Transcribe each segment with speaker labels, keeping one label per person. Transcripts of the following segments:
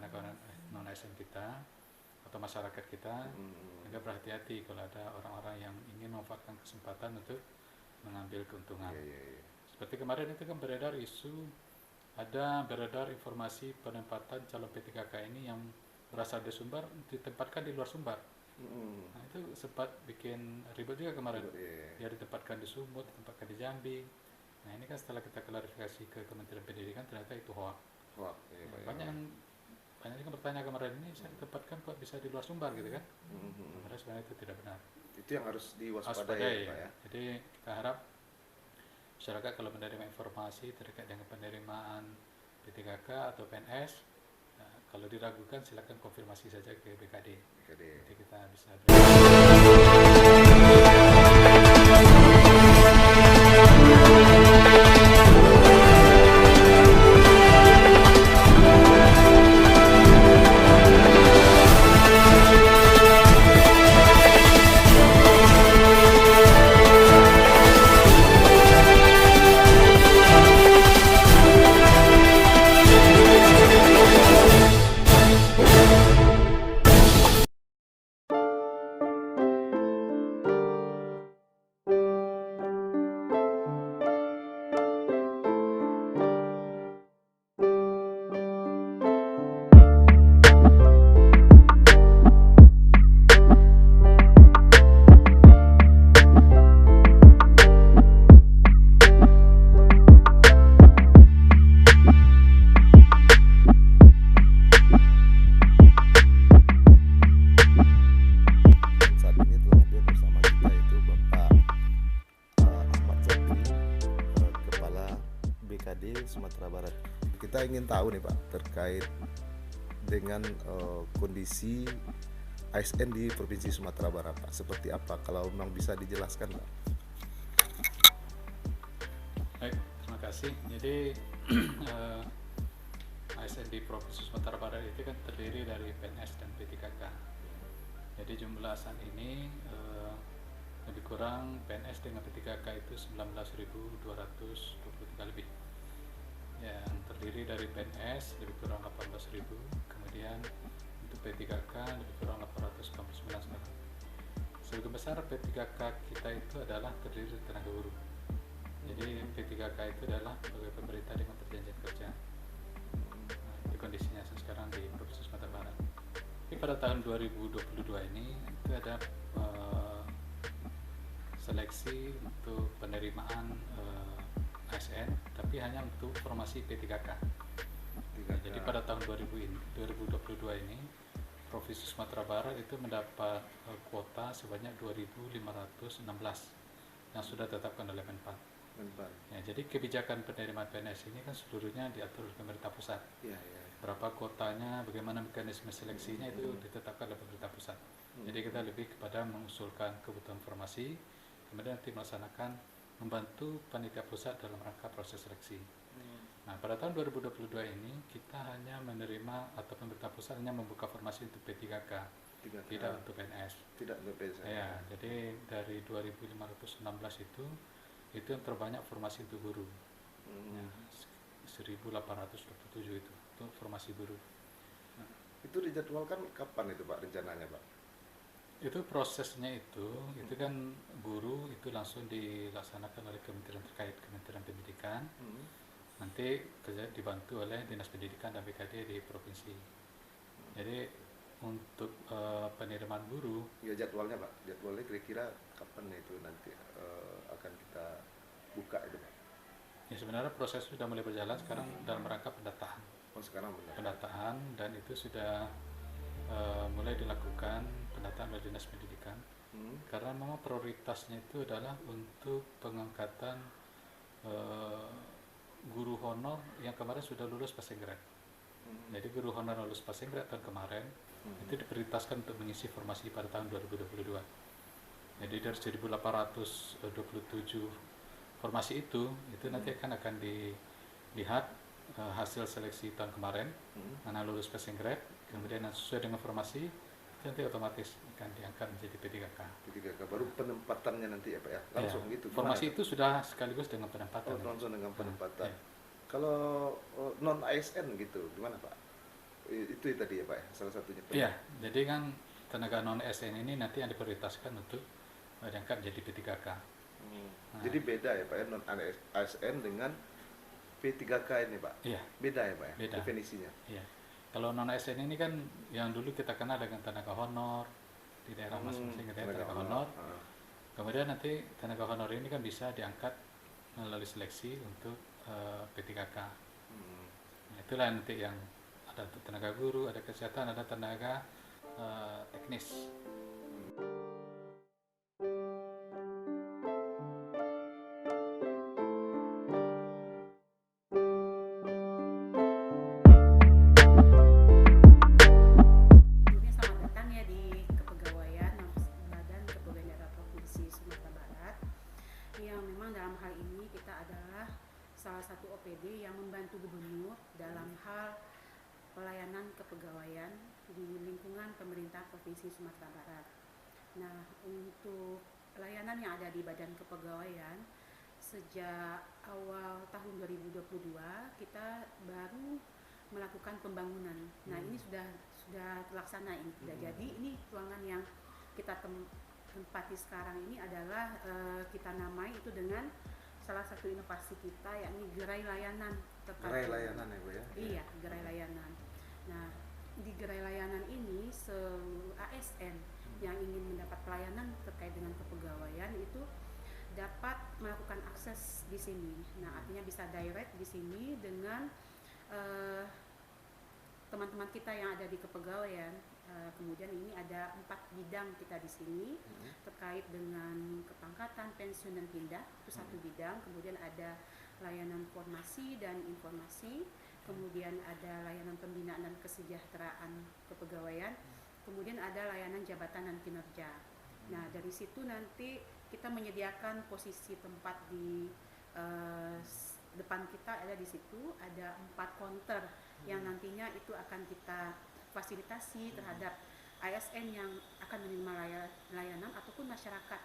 Speaker 1: kawan-kawan non ASN kita atau masyarakat kita agak berhati-hati kalau ada orang-orang yang ingin memanfaatkan kesempatan untuk mengambil keuntungan. Seperti kemarin itu kan beredar informasi penempatan calon P3K ini yang berasal dari Sumbar ditempatkan di luar Sumbar. Nah, itu sempat bikin ribet juga kemarin. Dia ditempatkan di Sumut, ditempatkan di Jambi. Nah, ini kan setelah kita klarifikasi ke Kementerian Pendidikan ternyata itu hoax. Banyak yang bertanya kemarin, ini saya ditempatkan kok bisa di luar Sumbar gitu kan. Padahal sebenarnya itu tidak benar.
Speaker 2: Itu yang harus diwaspadai ya, Pak ya.
Speaker 1: Jadi kita harap masyarakat kalau menerima informasi terkait dengan penerimaan P3K atau PNS, kalau diragukan silakan konfirmasi saja ke BKD. Jadi kita bisa
Speaker 2: Sumatera Barat. Kita ingin tahu nih Pak terkait dengan kondisi ASN di Provinsi Sumatera Barat Pak. Seperti apa kalau memang bisa dijelaskan Pak?
Speaker 1: Baik, terima kasih. Jadi ASN di Provinsi Sumatera Barat itu kan terdiri dari PNS dan P3K. Jadi jumlah ASN ini lebih kurang PNS dengan P3K itu 19.223 lebih. Yang terdiri dari PNS lebih kurang 18.000, kemudian untuk P3K lebih kurang 899 sekarang. Sebagian besar P3K kita itu adalah terdiri dari tenaga guru. Jadi P3K itu adalah pegawai pemerintah dengan perjanjian kerja. Nah, itu kondisinya sekarang di Provinsi Sumatera Barat. Tapi pada tahun 2022 ini itu ada seleksi untuk penerimaan ASN, tapi hanya untuk formasi P3K. Jadi pada tahun 2022 ini Provinsi Sumatera Barat itu mendapat kuota sebanyak 2.516 yang sudah ditetapkan oleh Menpan. Ya, jadi kebijakan penerimaan PNS ini kan seluruhnya diatur oleh pemerintah pusat. Berapa kuotanya, bagaimana mekanisme seleksinya itu ditetapkan oleh pemerintah pusat. Jadi kita lebih kepada mengusulkan kebutuhan formasi, kemudian nanti melaksanakan membantu panitia pusat dalam rangka proses seleksi. Nah, pada tahun 2022 ini kita hanya menerima atau pemerintah pusat hanya membuka formasi untuk P3K, tidak untuk PNS.
Speaker 2: Tidak untuk PNS.
Speaker 1: Ya, jadi dari 2.516 itu yang terbanyak formasi untuk guru. Ya, 1.827 itu untuk formasi guru.
Speaker 2: Nah, itu dijadwalkan kapan itu Pak rencananya Pak?
Speaker 1: Itu prosesnya itu kan guru itu langsung dilaksanakan oleh kementerian terkait, Kementerian Pendidikan. Nanti dibantu oleh Dinas Pendidikan dan BKD di provinsi. Jadi untuk penerimaan guru
Speaker 2: ya jadwalnya Pak, jadwalnya kira-kira kapan itu nanti akan kita buka itu Pak?
Speaker 1: Ya sebenarnya proses sudah mulai berjalan sekarang dalam rangka pendataan.
Speaker 2: Sekarang
Speaker 1: pendataan dan itu sudah mulai dilakukan pendataan oleh Dinas Pendidikan. Karena memang prioritasnya itu adalah untuk pengangkatan guru honor yang kemarin sudah lulus passing grade. Jadi guru honor lulus passing grade tahun kemarin itu diprioritaskan untuk mengisi formasi pada tahun 2022. Jadi dari 1.827 formasi itu nanti akan dilihat hasil seleksi tahun kemarin, mana lulus passing grade, kemudian sesuai dengan formasi nanti otomatis akan diangkat menjadi P3K.
Speaker 2: Baru penempatannya nanti ya Pak ya, langsung
Speaker 1: ya,
Speaker 2: gitu.
Speaker 1: Formasi itu sudah sekaligus dengan penempatan.
Speaker 2: Langsung dengan penempatan. Ya. Kalau non ASN gitu, gimana Pak? itu tadi ya Pak ya, salah satunya.
Speaker 1: Iya, jadi kan tenaga non ASN ini nanti yang diprioritaskan untuk diangkat jadi P3K. Nah,
Speaker 2: Jadi beda ya Pak ya, non ASN dengan P3K ini Pak.
Speaker 1: iya,
Speaker 2: Beda ya Pak ya,
Speaker 1: beda.
Speaker 2: definisinya.
Speaker 1: Iya. Kalau non ASN ini kan yang dulu kita kenal dengan tenaga honor di daerah masing-masing, tenaga honor. Kemudian nanti tenaga honor ini kan bisa diangkat melalui seleksi untuk P3K. Nah, itulah nanti yang ada untuk tenaga guru, ada kesehatan, ada tenaga teknis.
Speaker 3: Sebelumnya selamat datang ya di Kepegawaian Badan Kepegawaian Daerah Provinsi Sumatera Barat. Yang memang dalam hal ini kita adalah salah satu OPD yang membantu gubernur dalam hal pelayanan kepegawaian di lingkungan pemerintah Provinsi Sumatera Barat. Nah, untuk layanan yang ada di Badan Kepegawaian sejak awal tahun 2022 kita baru melakukan pembangunan. Nah, ini sudah terlaksana, ini sudah jadi. Ini ruangan yang kita tempati sekarang ini adalah kita namai itu dengan salah satu inovasi kita, yakni gerai layanan.
Speaker 2: Gerai layanan ya Bu ya?
Speaker 3: Iya, gerai layanan. Nah, di gerai layanan ini seluruh ASN yang ingin mendapat pelayanan terkait dengan kepegawaian itu dapat melakukan akses di sini. Nah, artinya bisa direct di sini dengan teman-teman kita yang ada di kepegawaian. Kemudian ini ada 4 bidang kita di sini terkait dengan kepangkatan, pensiun dan pindah, itu satu bidang. Kemudian ada layanan formasi dan informasi, kemudian ada layanan pembinaan dan kesejahteraan kepegawaian, kemudian ada layanan jabatan dan kinerja. Nah, dari situ nanti kita menyediakan posisi tempat di depan kita, ada di situ ada 4 counter yang nantinya itu akan kita fasilitasi terhadap ASN yang akan menerima layanan ataupun masyarakat.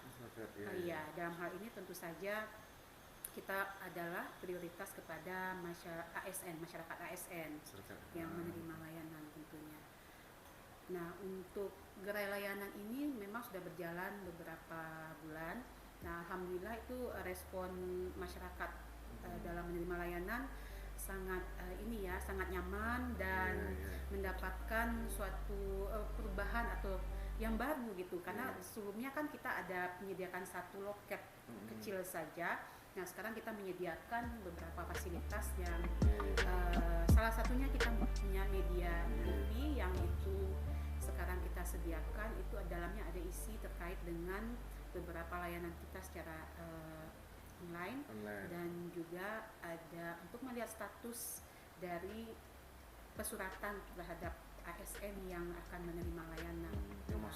Speaker 3: Iya, dalam hal ini tentu saja kita adalah prioritas kepada masyarakat ASN yang menerima layanan tentunya. Nah, untuk gerai layanan ini memang sudah berjalan beberapa bulan. Nah, alhamdulillah itu respon masyarakat dalam menerima layanan sangat sangat nyaman dan mendapatkan suatu perubahan atau yang baru gitu, karena sebelumnya kan kita ada menyediakan satu loket kecil saja. Nah, sekarang kita menyediakan beberapa fasilitas yang salah satunya kita punya media TV yang itu sekarang kita sediakan, itu dalamnya ada isi terkait dengan beberapa layanan kita secara online, dan juga ada untuk melihat status dari pesuratan terhadap ASN yang akan menerima layanan.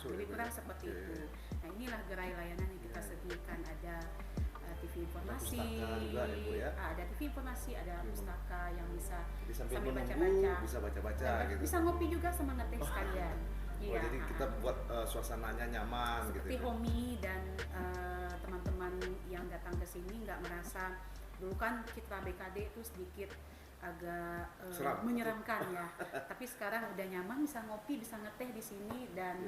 Speaker 3: Lebih kurang seperti itu. Nah, inilah gerai layanan yang kita sediakan. Ada TV informasi, ada TV informasi, ada pustaka yang bisa sambil baca-baca,
Speaker 2: bisa baca-baca gitu.
Speaker 3: Bisa ngopi juga sama ngeteh sekalian.
Speaker 2: Iya. Jadi kita buat suasananya nyaman
Speaker 3: seperti
Speaker 2: gitu.
Speaker 3: homey, dan teman-teman yang datang ke sini nggak merasa, dulu kan citra BKD itu sedikit agak menyeramkan ya. Tapi sekarang udah nyaman, bisa ngopi, bisa ngeteh di sini, dan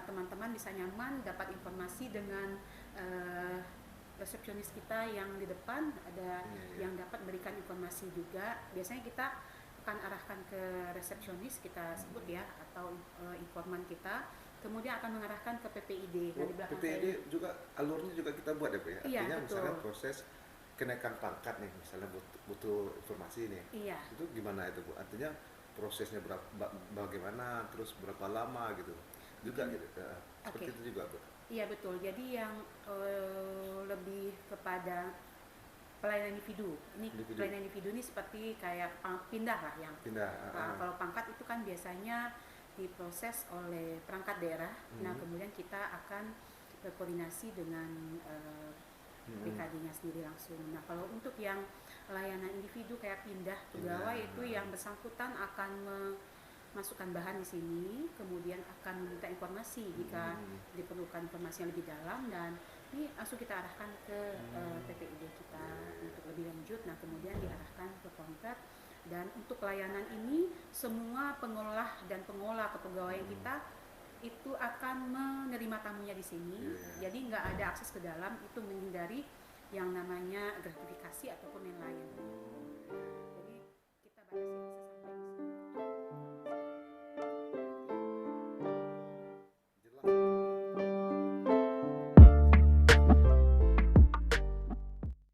Speaker 3: teman-teman bisa nyaman dapat informasi dengan resepsionis kita yang di depan, ada yang dapat berikan informasi juga. Biasanya kita akan arahkan ke resepsionis, kita sebut ya, atau informan kita, kemudian akan mengarahkan ke PPID. Nah, di belakang
Speaker 2: PPID
Speaker 3: saya
Speaker 2: juga alurnya juga kita buat ya, Pak ya?
Speaker 3: Iya,
Speaker 2: Artinya
Speaker 3: betul.
Speaker 2: misalnya proses kenaikan pangkat nih, misalnya butuh informasi nih.
Speaker 3: Iya.
Speaker 2: Itu gimana itu Bu? Artinya prosesnya bagaimana, terus berapa lama gitu. Juga gitu. Seperti itu juga Bu.
Speaker 3: Iya, betul. Jadi yang lebih kepada pelayanan individu. Pelayanan individu ini seperti kayak pindah lah yang. Kalau pangkat itu kan biasanya diproses oleh perangkat daerah. Nah, kemudian kita akan berkoordinasi dengan BKD-nya sendiri langsung. Nah, kalau untuk yang layanan individu kayak pindah pegawai, itu yang bersangkutan akan memasukkan bahan di sini, kemudian akan meminta informasi jika diperlukan informasi yang lebih dalam, dan ini langsung kita arahkan ke PPID kita untuk lebih lanjut. Nah, kemudian diarahkan ke kontrak Dan untuk layanan ini semua pengelola dan pengolah kepegawaian kita itu akan menerima tamunya di sini. Jadi nggak ada akses ke dalam, itu menghindari yang namanya gratifikasi ataupun yang lain.